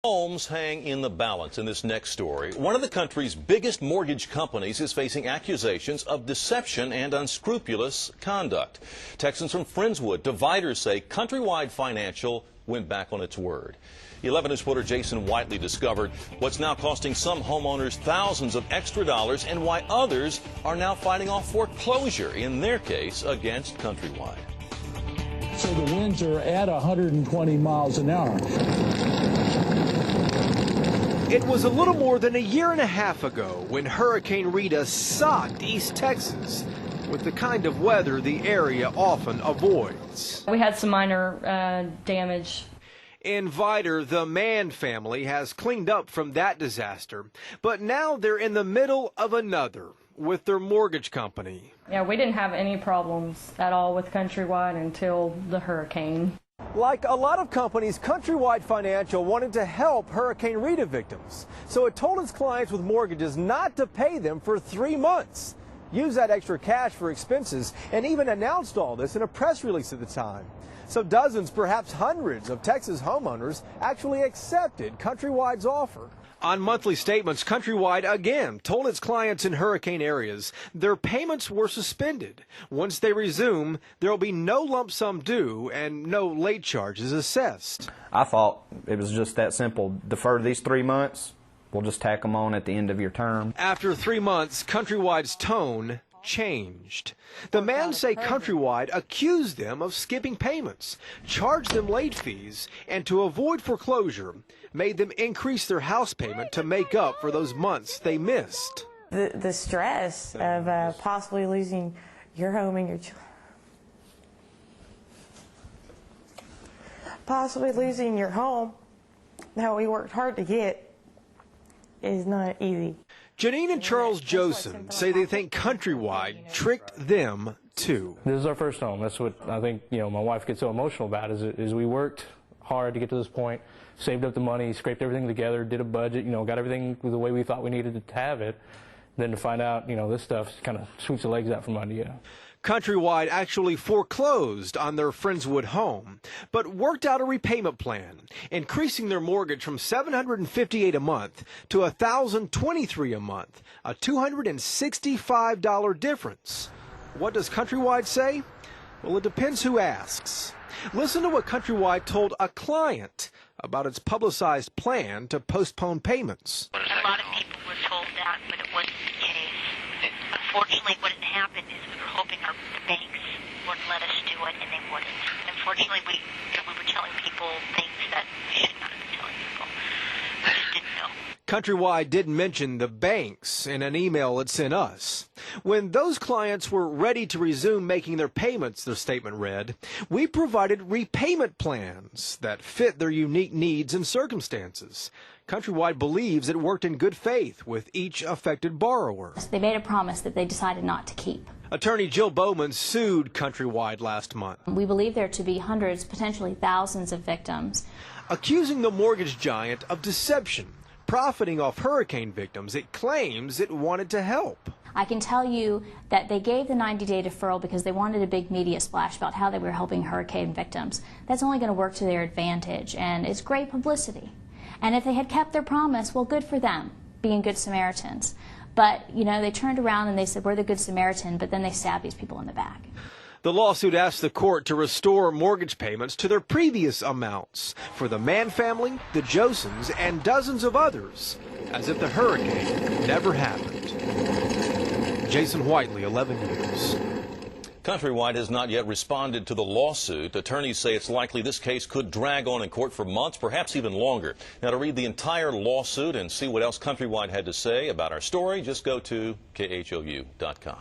Homes hang in the balance in this next story. One of the country's biggest mortgage companies is facing accusations of deception and unscrupulous conduct. Texans from Friendswood, dividers say Countrywide Financial went back on its word. 11 News reporter Jason Whiteley discovered what's now costing some homeowners thousands of extra dollars and why others are now fighting off foreclosure in their case against Countrywide. So the winds are at 120 miles an hour. It was a little more than a year and a half ago when Hurricane Rita socked East Texas with the kind of weather the area often avoids. We had some minor damage. In Vidor, the Mann family has cleaned up from that disaster, but now they're in the middle of another with their mortgage company. Yeah, we didn't have any problems at all with Countrywide until the hurricane. Like a lot of companies, Countrywide Financial wanted to help Hurricane Rita victims, so it told its clients with mortgages not to pay them for 3 months. Use that extra cash for expenses, and even announced all this in a press release at the time. So dozens, perhaps hundreds of Texas homeowners actually accepted Countrywide's offer. On monthly statements, Countrywide again told its clients in hurricane areas their payments were suspended. Once they resume, there will be no lump sum due and no late charges assessed. I thought it was just that simple. Defer these 3 months. We'll just tack them on at the end of your term. After 3 months, Countrywide's tone changed. The men say Countrywide accused them of skipping payments, charged them late fees, and to avoid foreclosure, made them increase their house payment to make up for those months they missed. The stress of possibly losing your home and your children. Possibly losing your home that we worked hard to get is not easy. Janine and Charles Josen say they think Countrywide tricked them too. This is our first home. That's what I think, my wife gets so emotional about is we worked hard to get to this point, saved up the money, scraped everything together, did a budget, got everything the way we thought we needed to have it. Then to find out, this stuff kind of sweeps the legs out from under you. Countrywide actually foreclosed on their Friendswood home, but worked out a repayment plan, increasing their mortgage from $758 a month to $1,023 a month, a $265 difference. What does Countrywide say? Well, it depends who asks. Listen to what Countrywide told a client about its publicized plan to postpone payments. A lot of people were told that, but it wasn't the case. Unfortunately, what had happened is we were hoping the banks would let us do it, and they wouldn't. Unfortunately, we were telling people things that we should not have been telling people. We just didn't know. Countrywide didn't mention the banks in an email it sent us. When those clients were ready to resume making their payments, their statement read, we provided repayment plans that fit their unique needs and circumstances. Countrywide believes it worked in good faith with each affected borrower. They made a promise that they decided not to keep. Attorney Jill Bowman sued Countrywide last month. We believe there to be hundreds, potentially thousands of victims. Accusing the mortgage giant of deception, profiting off hurricane victims it claims it wanted to help. I can tell you that they gave the 90-day deferral because they wanted a big media splash about how they were helping hurricane victims. That's only going to work to their advantage, and it's great publicity. And if they had kept their promise, well, good for them, being good Samaritans. But, they turned around and they said, we're the good Samaritan, but then they stabbed these people in the back. The lawsuit asked the court to restore mortgage payments to their previous amounts for the Mann family, the Josens, and dozens of others, as if the hurricane never happened. Jason Whiteley, 11 News. Countrywide has not yet responded to the lawsuit. Attorneys say it's likely this case could drag on in court for months, perhaps even longer. Now, to read the entire lawsuit and see what else Countrywide had to say about our story, just go to khou.com.